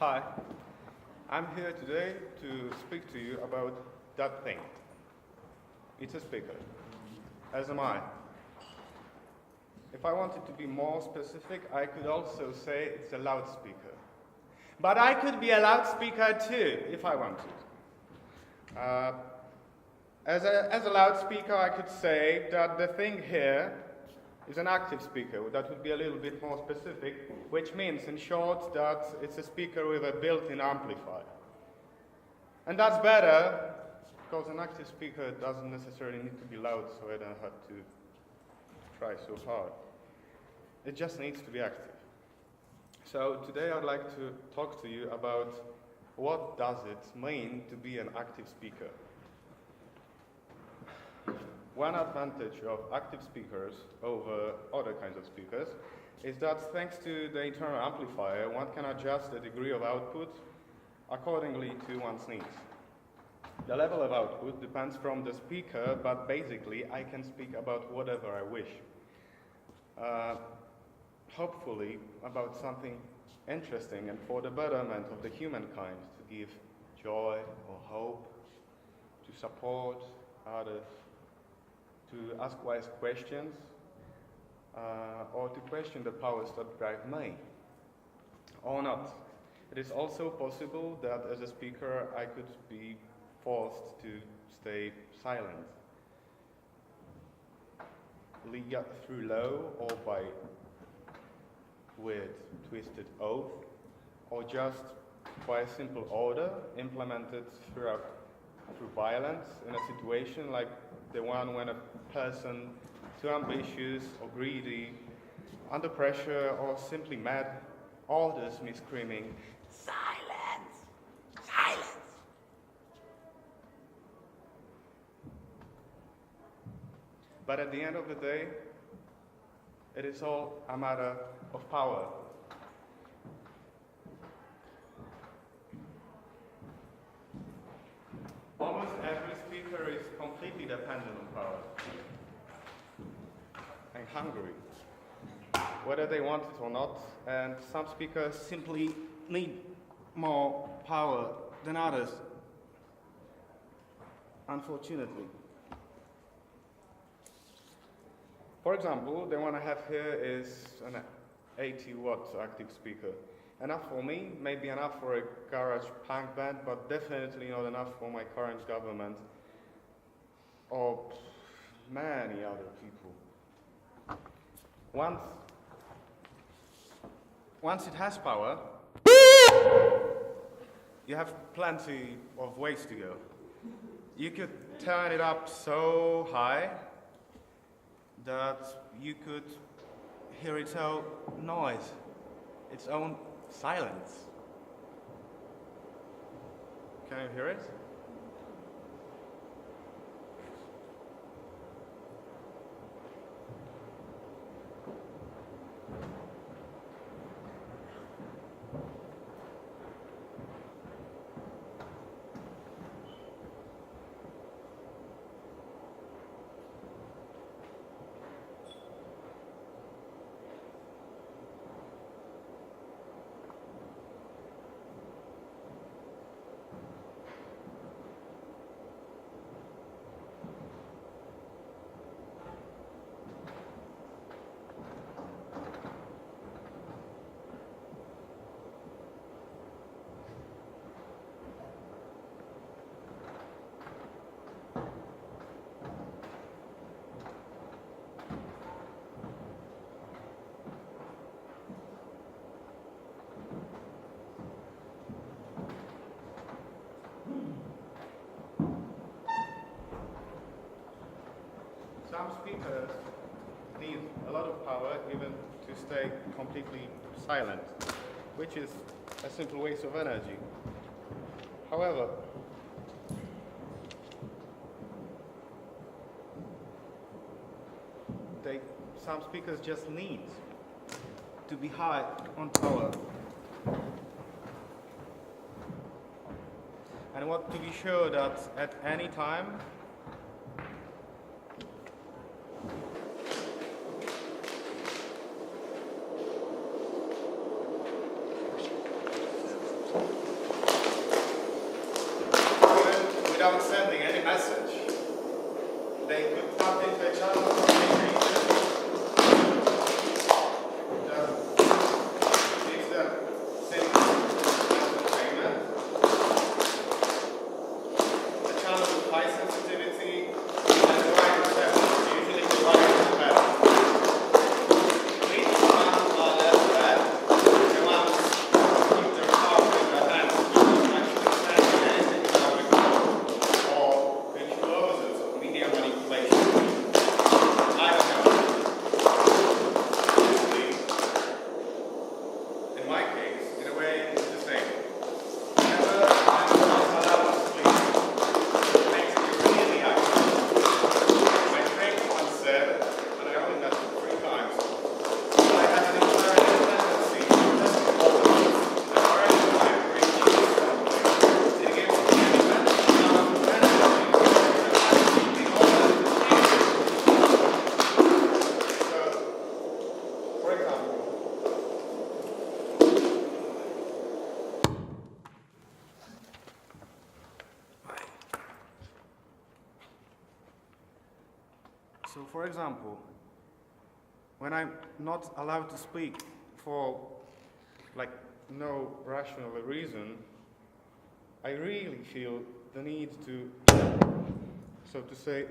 Hi, I'm here today to speak to you about that thing. It's a speaker, as am I. If I wanted to be more specific, I could also say it's a loudspeaker. But I could be a loudspeaker too, if I wanted. As a loudspeaker, I could say that the thing here is an active speaker. That would be a little bit more specific, which means, in short, that it's a speaker with a built-in amplifier. And that's better, because an active speaker doesn't necessarily need to be loud, so I don't have to try so hard. It just needs to be active. So today I'd like to talk to you about what does it mean to be an active speaker. One advantage of active speakers over other kinds of speakers is that thanks to the internal amplifier, one can adjust the degree of output accordingly to one's needs. The level of output depends from the speaker, but basically I can speak about whatever I wish. Hopefully about something interesting and for the betterment of the humankind, to give joy or hope, to support others, to ask wise questions, or to question the powers that drive me, or not. It is also possible that as a speaker I could be forced to stay silent, through law or by weird twisted oath, or just by a simple order implemented through violence in a situation like the one when a person too ambitious or greedy, under pressure or simply mad, orders me screaming, "Silence! Silence!" But at the end of the day, it is all a matter of power. Almost every speaker is completely dependent on power and hungry, whether they want it or not, and some speakers simply need more power than others, unfortunately. For example, the one I have here is an 80-watt active speaker. Enough for me, maybe enough for a garage punk band, but definitely not enough for my current government or many other people. Once it has power, you have plenty of ways to go. You could turn it up so high that you could hear its own noise, its own silence. Can you hear it? Some speakers need a lot of power even to stay completely silent, which is a simple waste of energy. However, some speakers just need to be high on power. And what to be sure that at any time without sending any message. They could tap into a channel communication that gives them simple entertainment, a channel with high sensitivity, and a wide reception, usually divided in bed. Each one are less bad. They want to keep their power in their hands, actually sending anything without a code, or visual opposites of media manipulation. I don't know. Usually, in my case, in a way, it's the same. Whenever I'm not allowed to sleep, it makes me really active. My friend once said, and I only met him 3 times, I have an inherent tendency to listen to all of this. And wherever I reach something, it gives me an immense amount of energy and capacity in order to achieve it. So, for example, when I'm not allowed to speak for like no rational reason, I really feel the need to, so to say,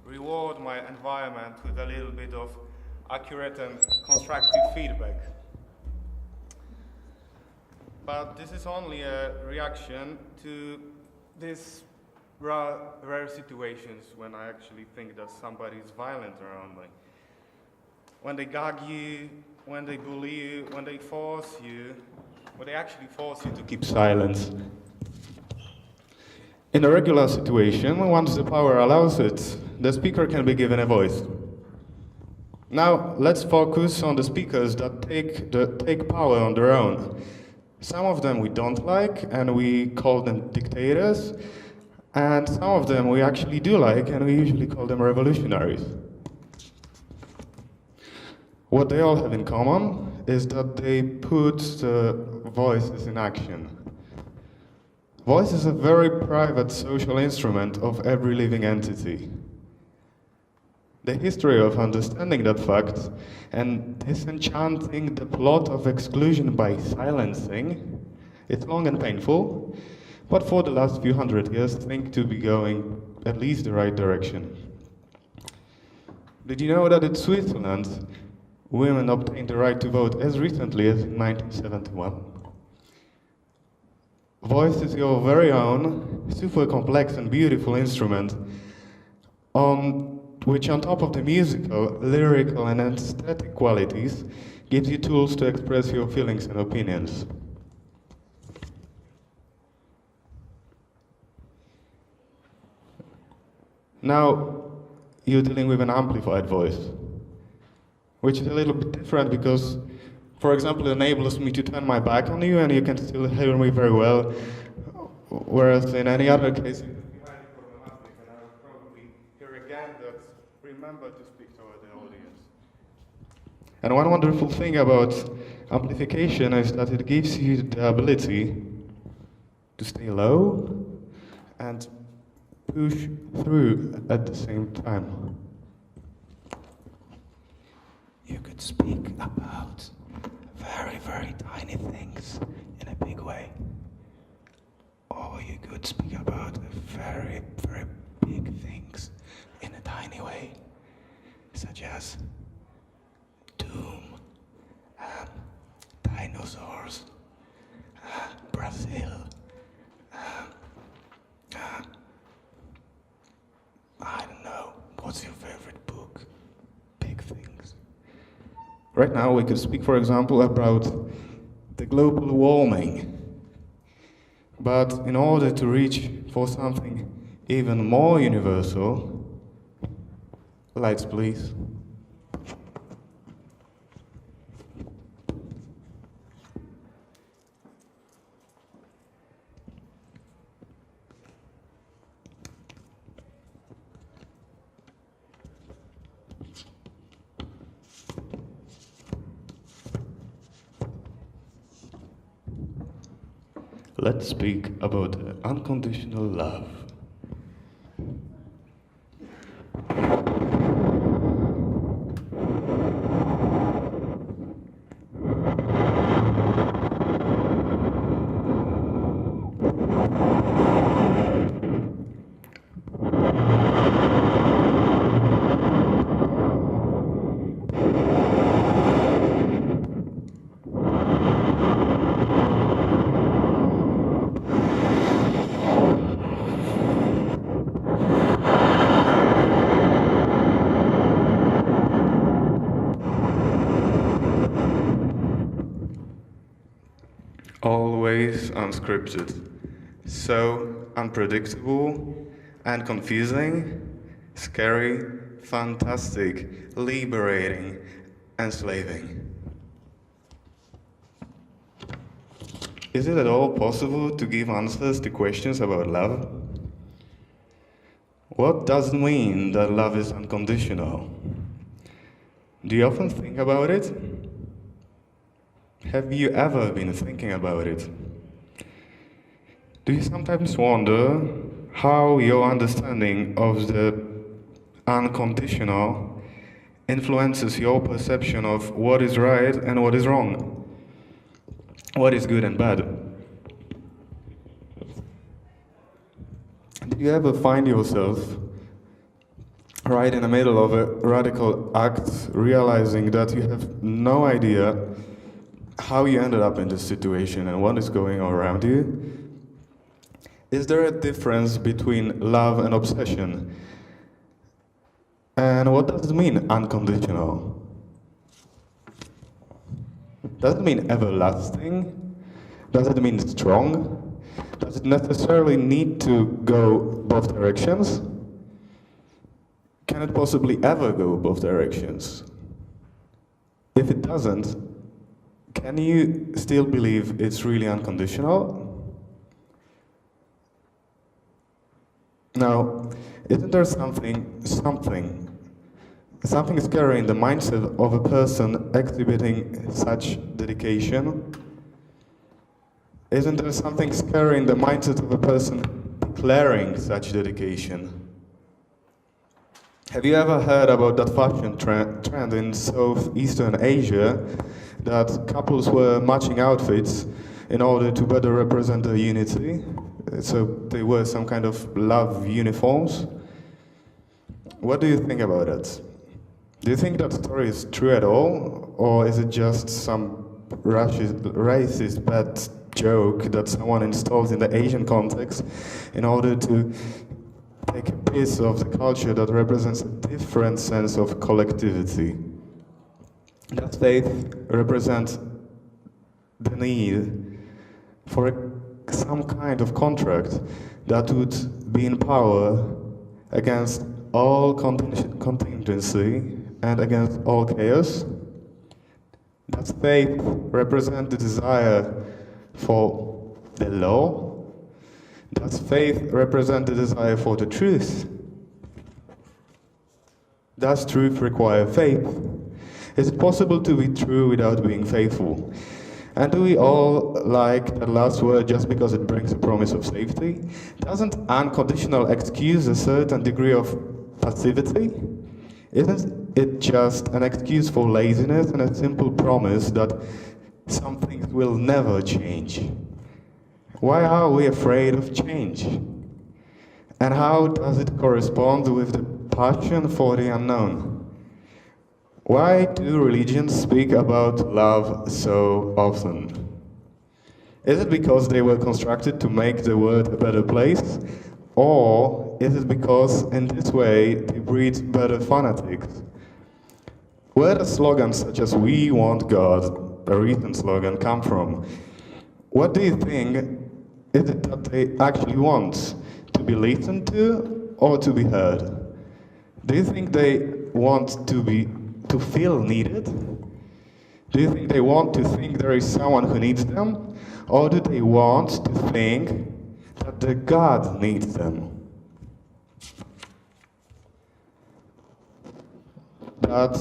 reward my environment with a little bit of accurate and constructive feedback. But this is only a reaction to these rare situations when I actually think that somebody is violent around me. When they gag you, when they bully you, when they force you, when they actually force you to keep silence. In a regular situation, once the power allows it, the speaker can be given a voice. Now, let's focus on the speakers that take power on their own. Some of them we don't like, and we call them dictators, and some of them we actually do like, and we usually call them revolutionaries. What they all have in common is that they put the voices in action. Voice is a very private social instrument of every living entity. The history of understanding that fact and disenchanting the plot of exclusion by silencing, it's long and painful, but for the last few hundred years think to be going at least the right direction. Did you know that in Switzerland, women obtained the right to vote as recently as in 1971? Voice is your very own, super complex and beautiful instrument, which on top of the musical, lyrical and aesthetic qualities, gives you tools to express your feelings and opinions. Now, you're dealing with an amplified voice, which is a little bit different because, for example, it enables me to turn my back on you and you can still hear me very well, whereas in any other case, it would be highly problematic and I would probably hear again that remember to speak to the audience. And one wonderful thing about amplification is that it gives you the ability to stay low and push through at the same time. You could speak about very, very tiny things in a big way. Or you could speak about very, very big things in a tiny way, such as doom, dinosaurs, Brazil, I don't know, what's your favorite book? Big things. Right now we could speak, for example, about the global warming. But in order to reach for something even more universal, lights please. Let's speak about unconditional love. Always unscripted, so unpredictable and confusing, scary, fantastic, liberating, enslaving. Is it at all possible to give answers to questions about love? What does it mean that love is unconditional? Do you often think about it? Have you ever been thinking about it? Do you sometimes wonder how your understanding of the unconditional influences your perception of what is right and what is wrong? What is good and bad? Do you ever find yourself right in the middle of a radical act, realizing that you have no idea how you ended up in this situation and what is going on around you? Is there a difference between love and obsession? And what does it mean, unconditional? Does it mean everlasting? Does it mean strong? Does it necessarily need to go both directions? Can it possibly ever go both directions? If it doesn't, can you still believe it's really unconditional? Now, isn't there something scary in the mindset of a person exhibiting such dedication? Isn't there something scary in the mindset of a person declaring such dedication? Have you ever heard about that fashion trend in Southeastern Asia that couples were matching outfits in order to better represent their unity? So they wear some kind of love uniforms. What do you think about it? Do you think that story is true at all? Or is it just some racist bad joke that someone installs in the Asian context in order to take a piece of the culture that represents a different sense of collectivity? Does faith represent the need for some kind of contract that would be in power against all contingency and against all chaos? Does faith represent the desire for the law? Does faith represent the desire for the truth? Does truth require faith? Is it possible to be true without being faithful? And do we all like that last word just because it brings a promise of safety? Doesn't unconditional excuse a certain degree of passivity? Isn't it just an excuse for laziness and a simple promise that some things will never change? Why are we afraid of change? And how does it correspond with the passion for the unknown? Why do religions speak about love so often? Is it because they were constructed to make the world a better place? Or is it because in this way they breed better fanatics? Where do slogans such as "We want God," a recent slogan, come from? What do you think is it that they actually want? To be listened to or to be heard? Do you think they want to feel needed? Do you think they want to think there is someone who needs them? Or do they want to think that the God needs them? That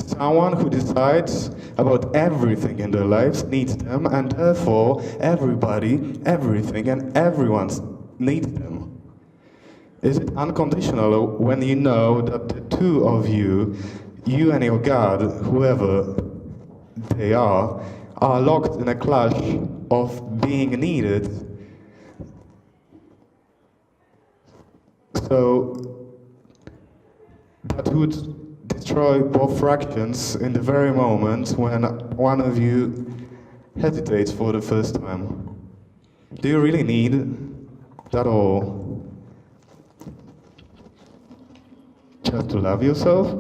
someone who decides about everything in their lives needs them, and therefore everybody, everything, and everyone needs them? Is it unconditional when you know that the two of you and your God, whoever they are locked in a clash of being needed? So that would destroy both fractions in the very moment when one of you hesitates for the first time. Do you really need that, or just to love yourself?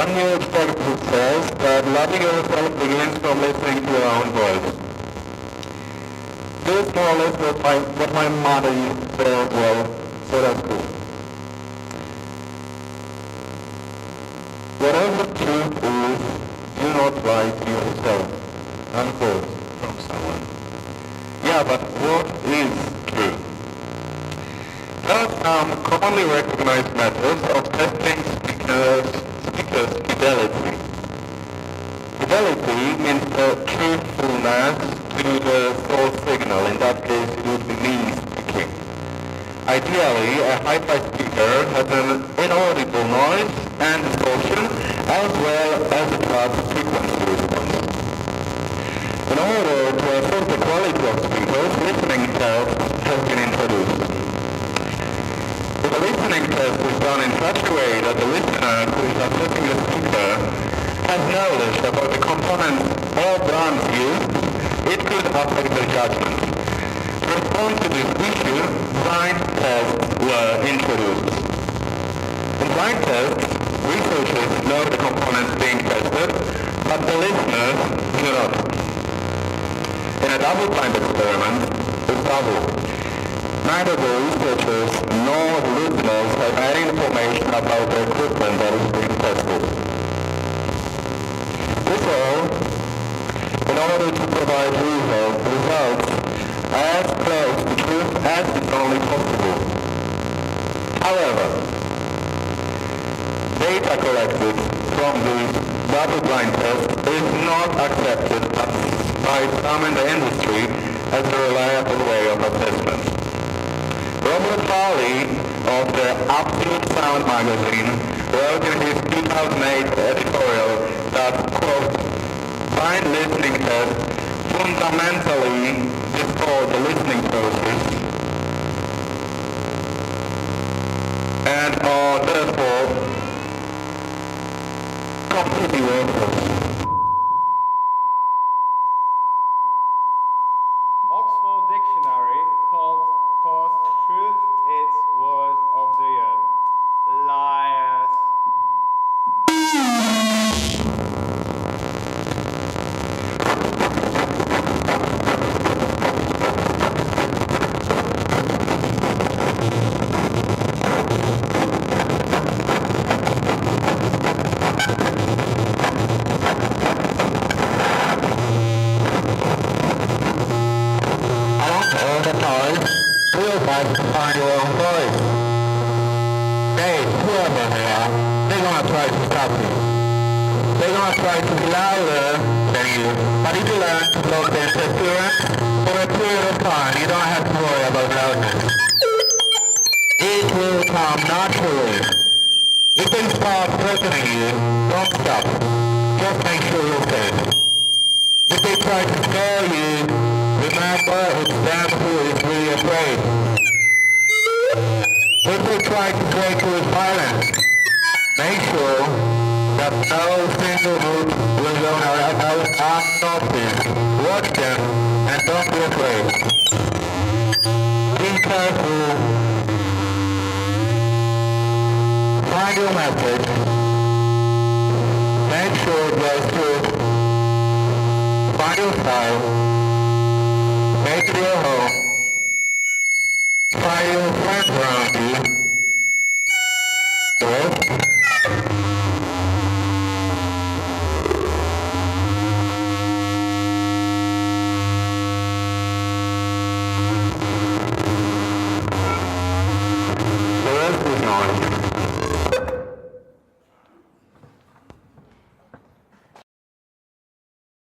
One new textbook says that loving yourself begins from listening to your own voice. This is more or less what my mother used to say as well, so that's cool. Whatever the truth is, do not lie to yourself. Unquote from someone. Yeah, but what is truth? There are some commonly recognized methods of testing speakers' fidelity. Fidelity means the truthfulness to the source signal. In that case, it would be me speaking. Ideally, a hi-fi speaker has an inaudible noise and distortion as well as a sharp frequency response. In order to assess the quality of speakers, listening tests have been introduced. If a listening test is done in such a way that the listener who is assessing the speaker has knowledge about the components or brands used, it could affect their judgment. To respond to this issue, blind tests were introduced. In blind tests, researchers know the components being tested, but the listeners do not. In a double-blind experiment, it's double. Neither the researchers nor the listeners have any information about the equipment that is being tested. This all, in order to provide results as close to truth as is only possible. However, data collected from these double-blind tests is not accepted by some in the industry as a reliable way of assessment. Robert Farley of the Absolute Sound magazine wrote in his 2008 editorial that, quote, blind listening tests fundamentally distort the listening process and are therefore completely worthless. Oxford Dictionary called post-truth its word of the year. Liars. louder than you. But if you learn to block the interference for a period of time, you don't have to worry about loudness. It will come naturally. If they start threatening you, don't stop. Just make sure you're safe. If they try to scare you, remember it's them who is really afraid. If they try to break you with violence, make sure that no single move will go unnoticed. Watch them and don't be afraid. Be careful. Find your message. Make sure it goes through. Find your style. Make it your home.